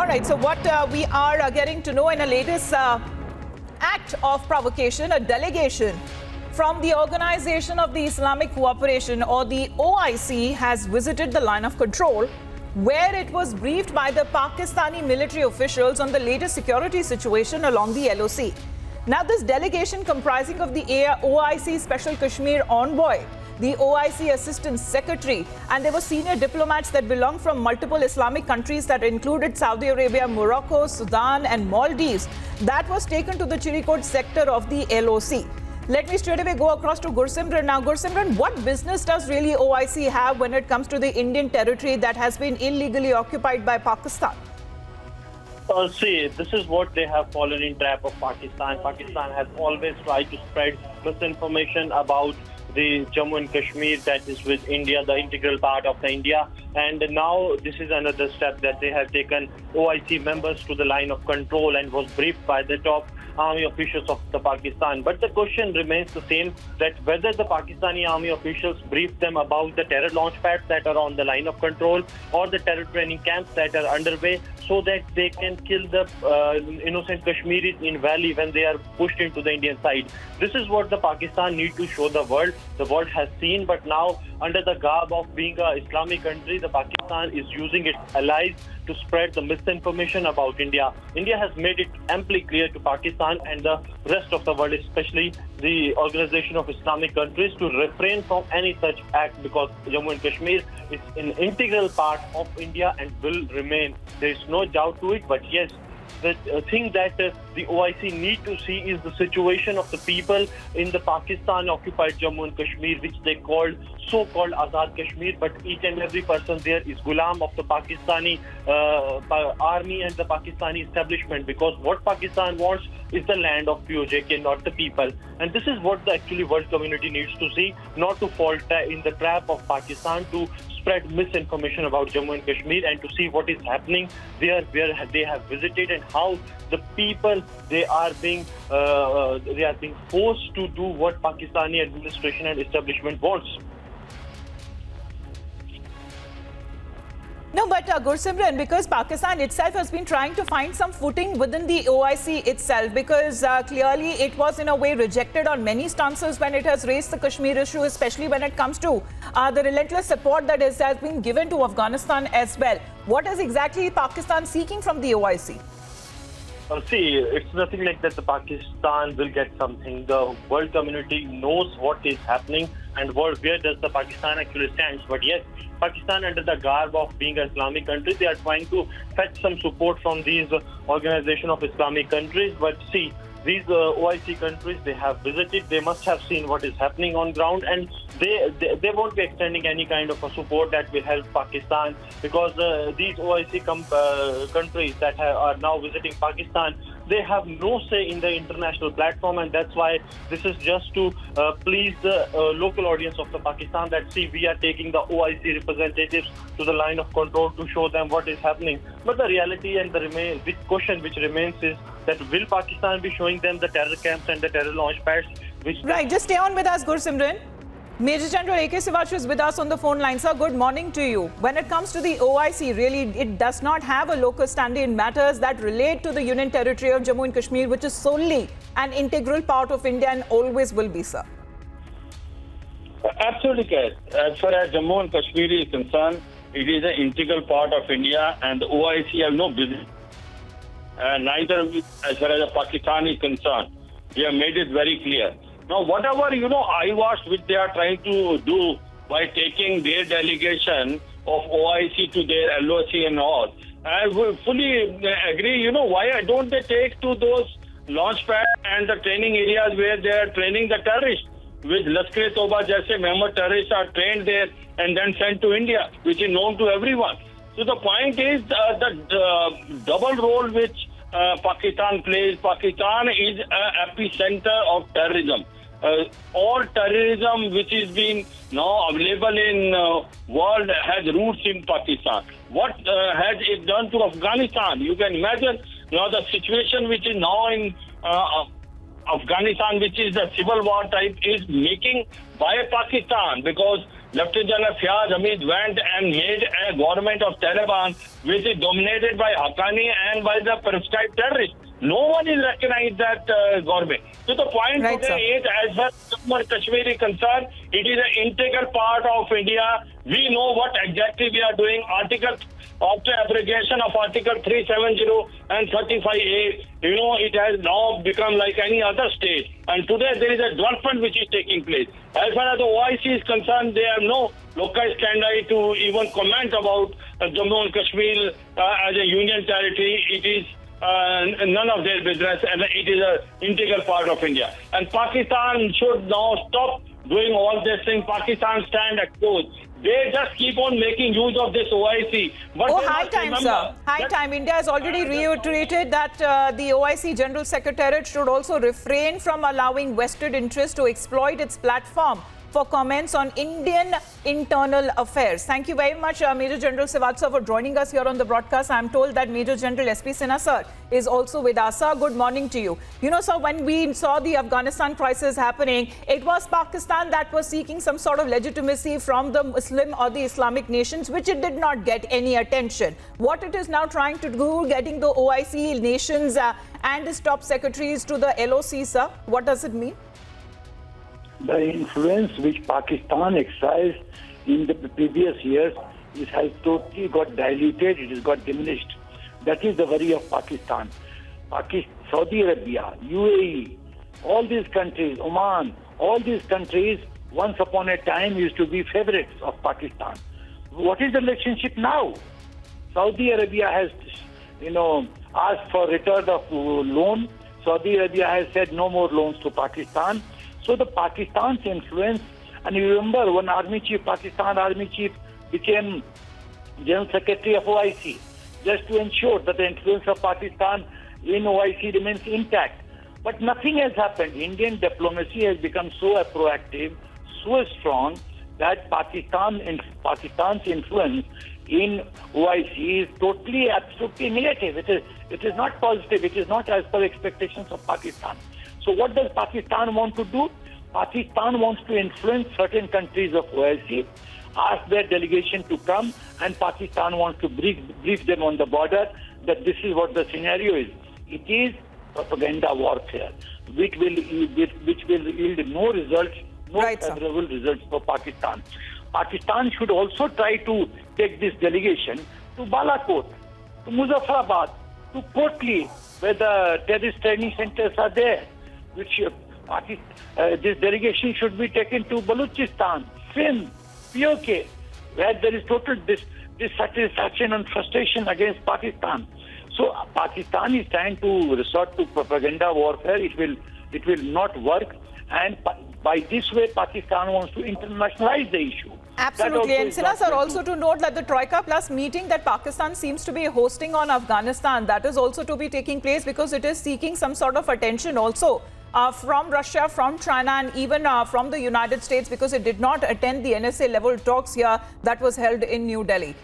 right, so what we are getting to know in a latest act of provocation, a delegation from the Organization of the Islamic Cooperation, or the OIC, has visited the line of control, where it was briefed by the Pakistani military officials on the latest security situation along the LOC. Now, this delegation, comprising of the OIC Special Kashmir Envoy, the OIC Assistant Secretary, and there were senior diplomats that belonged from multiple Islamic countries that included Saudi Arabia, Morocco, Sudan and Maldives, that was taken to the Chirikot sector of the LOC. Let me straight away go across to Gursimran. Now, Gursimran, what business does really OIC have when it comes to the Indian territory that has been illegally occupied by Pakistan? See, this is what they have fallen in trap of Pakistan. Pakistan has always tried to spread misinformation about the Jammu and Kashmir that is with India, the integral part of the India. And now this is another step that they have taken OIC members to the line of control and was briefed by the top army officials of the Pakistan. But the question remains the same, that whether the Pakistani army officials briefed them about the terror launch pads that are on the line of control or the terror training camps that are underway, so that they can kill the innocent Kashmiris in valley when they are pushed into the Indian side. This is what the Pakistan need to show the world. The world has seen, but now under the garb of being an Islamic country, the Pakistan is using its allies to spread the misinformation about India. India has made it amply clear to Pakistan and the rest of the world, especially the Organization of Islamic Countries, to refrain from any such act, because Jammu and Kashmir is an integral part of India and will remain. There is no doubt to it, but yes, the thing that the OIC need to see is the situation of the people in the Pakistan-occupied Jammu and Kashmir, which they called so-called Azad Kashmir, but each and every person there is gulam of the Pakistani army and the Pakistani establishment, because what Pakistan wants is the land of POJK, not the people. And this is what the actually world community needs to see, not to fall in the trap of Pakistan to spread misinformation about Jammu and Kashmir, and to see what is happening there, where they have visited, and how the people they are being forced to do what Pakistani administration and establishment wants. No, but Gursimran, because Pakistan itself has been trying to find some footing within the OIC itself, because clearly it was in a way rejected on many stances when it has raised the Kashmir issue, especially when it comes to the relentless support that has been given to Afghanistan as well. What is exactly Pakistan seeking from the OIC? See, it's nothing like that the Pakistan will get something. The world community knows what is happening and where does the Pakistan actually stands. But yes, Pakistan, under the garb of being an Islamic country, they are trying to fetch some support from these Organization of Islamic Countries. But see, these OIC countries, they have visited, they must have seen what is happening on ground, and they won't be extending any kind of a support that will help Pakistan, because these OIC countries that are now visiting Pakistan, they have no say in the international platform, and that's why this is just to please the local audience of the Pakistan, that see, we are taking the OIC representatives to the line of control to show them what is happening. But the reality and the question which remains is that will Pakistan be showing them the terror camps and the terror launch pads? Right, just stay on with us, Gursimran. Major General A.K. Sivash is with us on the phone line. Sir, good morning to you. When it comes to the OIC, really, it does not have a locus standi in matters that relate to the Union Territory of Jammu and Kashmir, which is solely an integral part of India and always will be, sir. Absolutely correct. As far as Jammu and Kashmir is concerned, it is an integral part of India, and the OIC have no business. Neither as far as Pakistan is concerned. We have made it very clear. Now, whatever, eyewash which they are trying to do by taking their delegation of OIC to their LOC and all, I will fully agree. Why don't they take to those launch pads and the training areas where they are training the terrorists, which Lashkar-e-Toba jaise Mehmet terrorists are trained there and then sent to India, which is known to everyone. So the point is the double role which Pakistan plays. Pakistan is an epicenter of terrorism. All terrorism which is being now available in world has roots in Pakistan. What has it done to Afghanistan? You can imagine the situation which is now in Afghanistan, which is the civil war type, is making by Pakistan, because Lieutenant General Fiaz Hamid went and made a government of Taliban which is dominated by Haqqani and by the prescribed terrorists. No one is recognized that government. So the point Right, today is, as far as Jammu and Kashmir is concerned, it is an integral part of India. We know what exactly we are doing. After abrogation of Article 370 and 35A, it has now become like any other state. And today there is a development which is taking place. As far as the OIC is concerned, they have no local standard to even comment about Jammu and Kashmir as a union territory. It is none of their business, and it is an integral part of India. And Pakistan should now stop doing all this thing. Pakistan stand exposed. They just keep on making use of this OIC. But Oh, they high must time, remember sir. High that- time. India has already reiterated that the OIC General Secretariat should also refrain from allowing vested interests to exploit its platform for comments on Indian internal affairs. Thank you very much, Major General Srivastava, for joining us here on the broadcast. I'm told that Major General S.P. Sinha, sir, is also with us. Sir, good morning to you. Sir, when we saw the Afghanistan crisis happening, it was Pakistan that was seeking some sort of legitimacy from the Muslim or the Islamic nations, which it did not get any attention. What it is now trying to do, getting the OIC nations and its top secretaries to the LOC, sir, what does it mean? The influence which Pakistan exercised in the previous years has totally got diluted, it has got diminished. That is the worry of Pakistan. Saudi Arabia, UAE, all these countries, Oman, all these countries once upon a time used to be favorites of Pakistan. What is the relationship now? Saudi Arabia has, asked for return of loan. Saudi Arabia has said no more loans to Pakistan. So the Pakistan's influence, and you remember when Pakistan Army Chief became General Secretary of OIC, just to ensure that the influence of Pakistan in OIC remains intact. But nothing has happened. Indian diplomacy has become so proactive, so strong, that Pakistan's influence in OIC is totally, absolutely negative. It is not positive. It is not as per expectations of Pakistan. So what does Pakistan want to do? Pakistan wants to influence certain countries of OIC, ask their delegation to come, and Pakistan wants to brief them on the border that this is what the scenario is. It is propaganda warfare, which will yield no results, no Right, sir. favorable results for Pakistan. Pakistan should also try to take this delegation to Balakot, to Muzaffarabad, to Kotli, where the terrorist training centers are there. Which this delegation should be taken to Balochistan, Sindh, POK, where there is total dissatisfaction and frustration against Pakistan. So Pakistan is trying to resort to propaganda warfare. It will not work, and by this way, Pakistan wants to internationalize the issue. Absolutely. And Sinha, sir, also to note that the Troika Plus meeting that Pakistan seems to be hosting on Afghanistan, that is also to be taking place because it is seeking some sort of attention also from Russia, from China, and even from the United States, because it did not attend the NSA level talks here that was held in New Delhi.